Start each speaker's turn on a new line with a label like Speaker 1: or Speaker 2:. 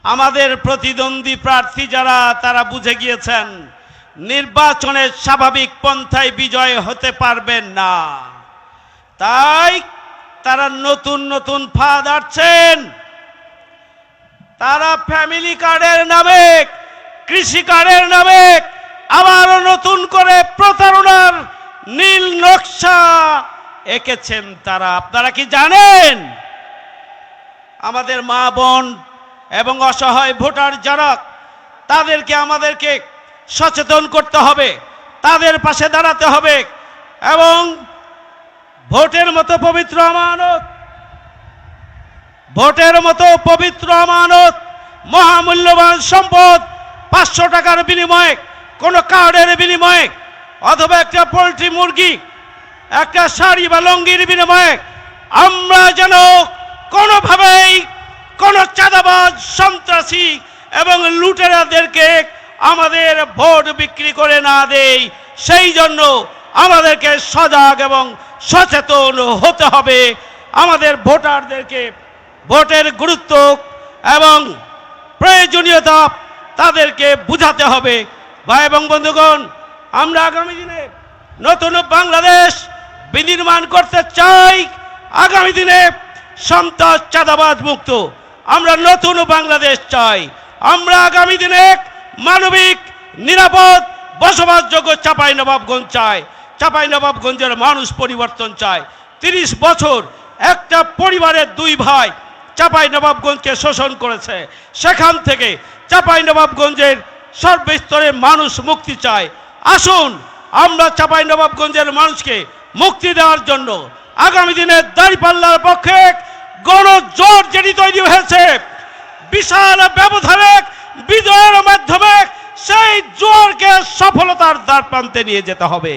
Speaker 1: আমাদের প্রতিদ্বন্দ্বী প্রার্থী যারা তারা বুঝে গিয়েছেন নির্বাচনের স্বাভাবিক পন্থায় বিজয় হতে পারবেন না, তাই তারা নতুন নতুন ফাঁদ আঁটছেন। তারা ফ্যামিলি কার্ডের নামে, কৃষি কার্ডের নামে আবারও নতুন করে প্রতারণার নীল নকশা এঁকেছেন তারা। আপনারা কি জানেন আমাদের মা বোন এবং অসহায় ভোটার যারা, তাদেরকে আমাদেরকে সচেতন করতে হবে, তাদের পাশে দাঁড়াতে হবে এবং ভোটের মতো পবিত্র আমানত, ভোটের মতো পবিত্র আমানত, মহামূল্যবান সম্পদ 500 টাকার বিনিময়ে, কোনো কার্ডের বিনিময়ে অথবা একটা পোল্ট্রি মুরগি, একটা শাড়ি বা লঙ্গির বিনিময়ে আমরা যেন কোনোভাবেই কোনো চাঁদাবাজ, সন্ত্রাসী এবং লুটেরাদেরকে আমাদের ভোট বিক্রি করে না দেই। সেই জন্য আমাদেরকে সজাগ এবং সচেতন হতে হবে। আমাদের ভোটারদেরকে ভোটের গুরুত্ব এবং প্রয়োজনীয়তা তাদেরকে বুঝাতে হবে। ভাই এবং বন্ধুগণ, আমরা আগামী দিনে নতুন বাংলাদেশ বিনির্মাণ করতে চাই। আগামী দিনে সন্ত্রাস, চাঁদাবাজ মুক্ত আমরা নতুন বাংলাদেশ চাই। আমরা আগামী দিনে মানবিক, নিরাপদ, বসবাসযোগ্য চাঁপাইনবাবগঞ্জ চাই। চাঁপাইনবাবগঞ্জের মানুষ পরিবর্তন চায়। 30 বছর একটা পরিবারের 2 ভাই চাঁপাইনবাবগঞ্জকে শোষণ করেছে। সেখান থেকে চাঁপাইনবাবগঞ্জের সর্বস্তরের মানুষ মুক্তি চায়। আসুন আমরা চাঁপাইনবাবগঞ্জের মানুষকে মুক্তি দেওয়ার জন্য আগামী দিনে দাঁড়িপাল্লার পক্ষে গণজোট যেটি তৈরি হয়েছে, বিশাল ব্যবধানে বিজয়ের মাধ্যমে সেই জোরকে সফলতার দ্বার প্রান্তে নিয়ে যেতে হবে।